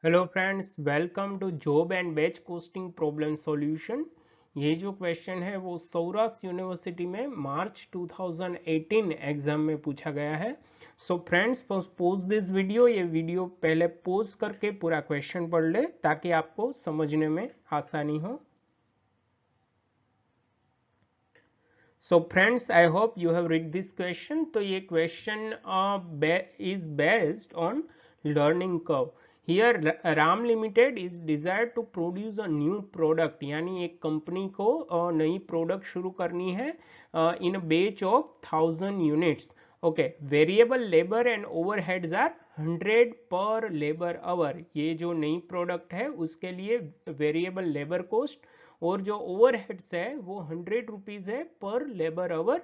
Hello friends, welcome to job and batch costing problem solution. ये जो question है वो सौराष्ट्र यूनिवर्सिटी में मार्च 2018 एग्जाम में पूछा गया है। So friends, pose this video. ये वीडियो पहले पोज करके पूरा क्वेश्चन पढ़ ले ताकि आपको समझने में आसानी हो। So friends, I hope you have read this question. तो ये question is based on learning curve. Here Ram limited is desire to produce a new product, यानी एक कंपनी को नई प्रोडक्ट शुरू करनी है in a batch of 1000 units. Okay, variable labour and overheads are 100 per labour our. ये जो नई प्रोडक्ट है उसके लिए वेरिएबल लेबर कॉस्ट और जो ओवरहेड्स है वो 100 रुपीज है पर labour hour.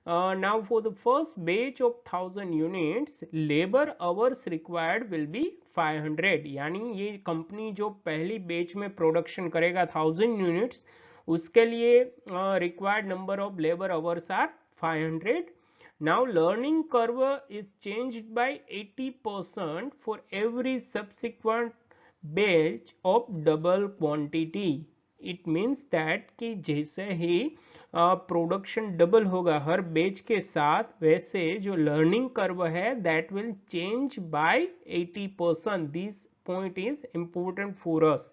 Now for the first batch of 1000 units labour hours required will be 500। यानी ये कंपनी जो पहली बेच में प्रोडक्शन करेगा 1000 यूनिट्स, उसके लिए required number of labour hours are 500. Now learning curve is changed by 80% for every subsequent batch of double quantity. It means that कि जैसे ही प्रोडक्शन डबल होगा हर बेच के साथ, वैसे जो लर्निंग कर्व है that will change bye 80%. This point is important for us.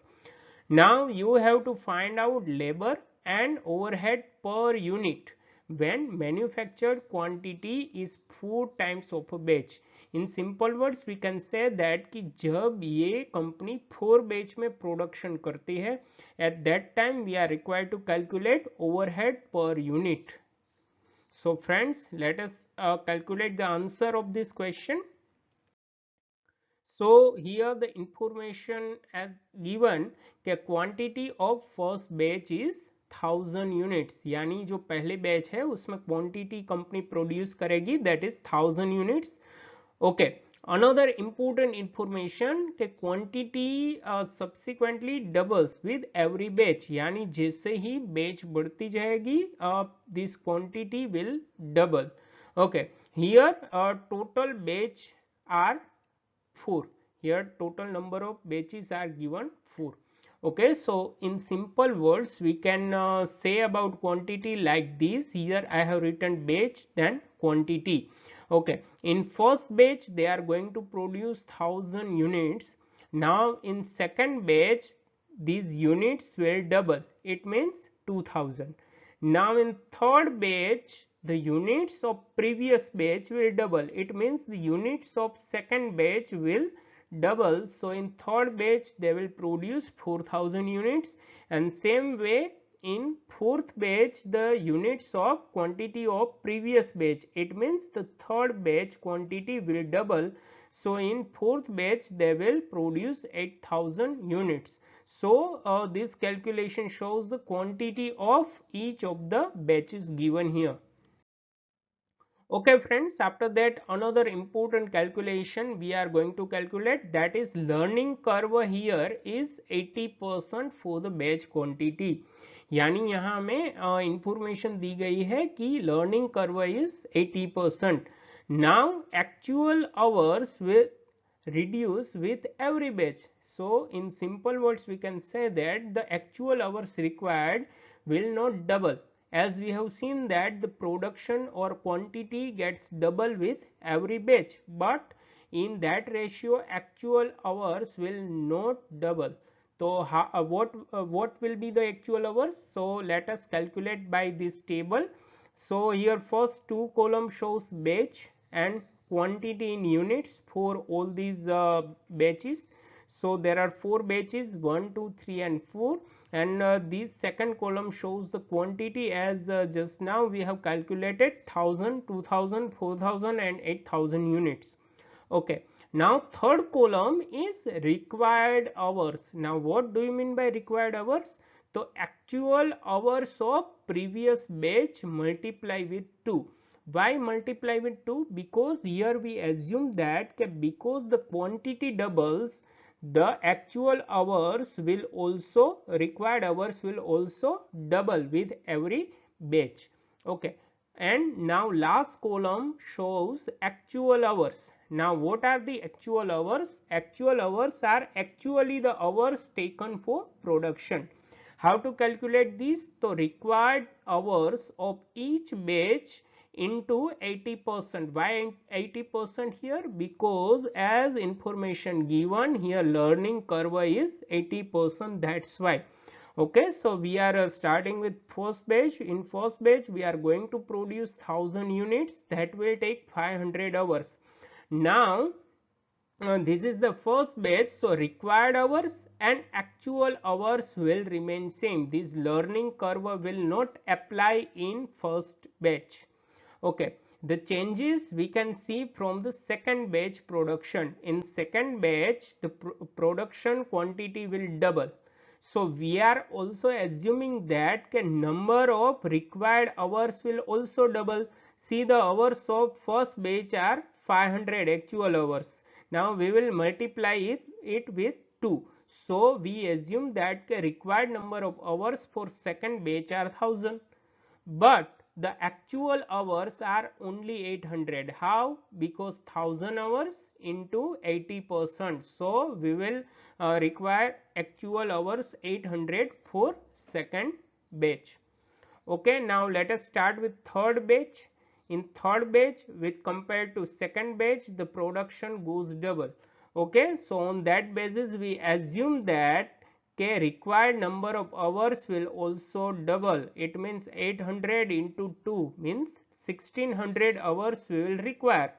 Now you have to find out labor and overhead per unit when manufactured quantity is 4 times of a batch. In simple words we can say that कि जब ये company 4 batch में production करती है, at that time we are required to calculate overhead per unit. So friends, let us calculate the answer of this question. So here the information as given कि quantity of first batch is 1000 units, यानी जो पहले batch है उसमें quantity company produce करेगी that is 1000 units. Okay, another important information कि quantity subsequently doubles with every batch, यानी जैसे ही बैच बढ़ती जाएगी this quantity will double. Okay, here total batch are 4. Here total number of batches are given 4. Okay, so in simple words we can say about quantity like this. Here I have written batch then quantity. Okay, in first batch they are going to produce 1000 units. Now in second batch these units will double, it means 2000. Now in third batch the units of previous batch will double, it means the units of second batch will double. So in third batch they will produce 4000 units, and same way in fourth batch the units of quantity of previous batch, it means the third batch quantity will double. So in fourth batch they will produce 8000 units. So this calculation shows the quantity of each of the batches given here. Okay friends, after that another important calculation we are going to calculate, that is learning curve here is 80% for the batch quantity. यानी यहाँ हमें information दी गई है कि learning curve is 80%. Now actual hours will reduce with every batch. So in simple words we can say that the actual hours required will not double, as we have seen that the production or quantity gets double with every batch, but in that ratio actual hours will not double. So what will be the actual hours? So let us calculate by this table. So here first two columns shows batch and quantity in units for all these batches. So there are 4 batches 1, 2, 3 and 4, and this second column shows the quantity as just now we have calculated 1000, 2000, 4000 and 8000 units. Okay, now third column is required hours. Now what do you mean by required hours? So actual hours of previous batch multiply with 2. Why multiply with 2? Because here we assume that because the quantity doubles, the actual hours will also, required hours will also double with every batch. Okay, and now last column shows actual hours. Now what are the actual hours? Actual hours are actually the hours taken for production. How to calculate this? So required hours of each batch into 80%. Why 80% here? Because as information given here, learning curve is 80%, that's why. Okay, so we are starting with first batch. In first batch we are going to produce 1000 units, that will take 500 hours. Now this is the first batch, so required hours and actual hours will remain same. This learning curve will not apply in first batch. Okay, the changes we can see from the second batch production. In second batch the production quantity will double. So we are also assuming that the number of required hours will also double. See, the hours of first batch are 500 actual hours. Now we will multiply it with 2. So we assume that the required number of hours for second batch are 1000. But the actual hours are only 800. How? Because 1000 hours into 80%. So we will require actual hours 800 for second batch. Okay, now let us start with third batch. In third batch, with compared to second batch, the production goes double. Okay, so on that basis we assume that required number of hours will also double. It means 800 into 2 means 1600 hours we will require.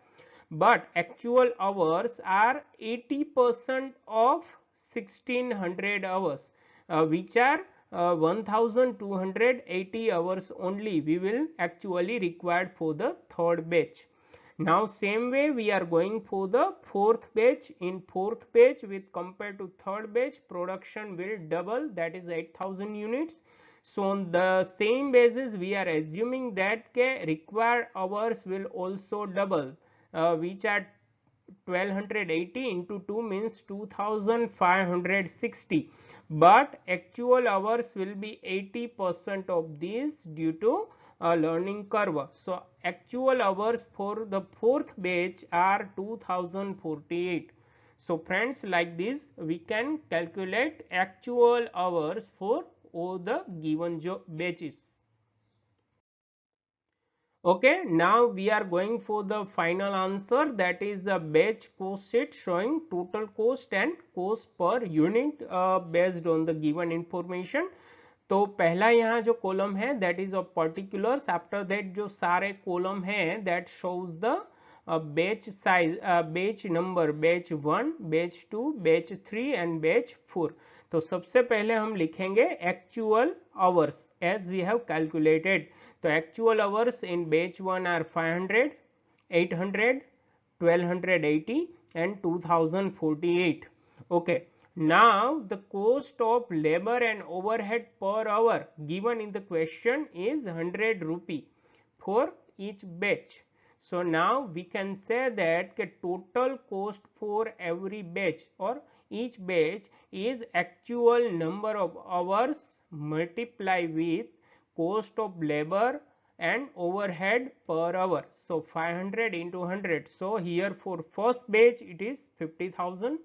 But actual hours are 80% of 1600 hours, which are 1280 hours only we will actually required for the third batch. Now same way we are going for the fourth batch. In fourth batch with compared to third batch, production will double, that is 8000 units. So on the same basis we are assuming that required hours will also double, which are 1280 into 2 means 2560, but actual hours will be 80% of this due to a learning curve. So actual hours for the fourth batch are 2048. So friends, like this we can calculate actual hours for all the given batches. Okay, now we are going for the final answer, that is a batch cost sheet showing total cost and cost per unit based on the given information. तो पहला यहाँ जो column है that is of particulars, after that जो सारे column हैं that shows the batch size, batch number, batch 1, batch 2, batch 3 and batch 4. तो सबसे पहले हम लिखेंगे actual hours as we have calculated. तो actual hours in batch 1 are 500, 800, 1280 and 2048. Okay. Now the cost of labor and overhead per hour given in the question is 100 rupee for each batch. So now we can say that the total cost for every batch or each batch is actual number of hours multiply with cost of labor and overhead per hour. So 500 into 100. So here for first batch it is 50,000.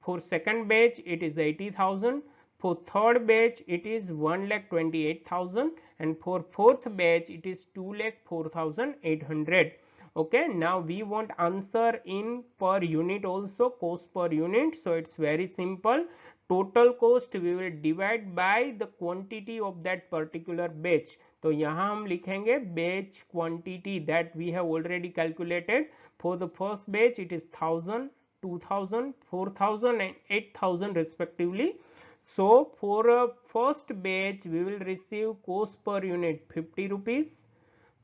For second batch it is 80,000. For third batch it is 1,28,000 and for fourth batch it is 2,04,800. Okay, now we want answer in per unit also, cost per unit. So it's very simple. Total cost we will divide by the quantity of that particular batch. तो यहाँ हम लिखेंगे batch quantity that we have already calculated. For the first batch it is 1000, 2000, 4000 and 8000 respectively. So for a first batch we will receive cost per unit 50 rupees.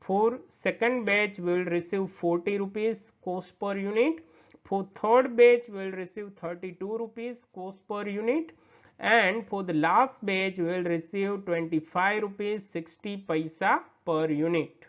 For second batch we will receive 40 rupees cost per unit. For third batch we will receive 32 rupees cost per unit. And for the last batch we will receive 25 rupees 60 paisa per unit.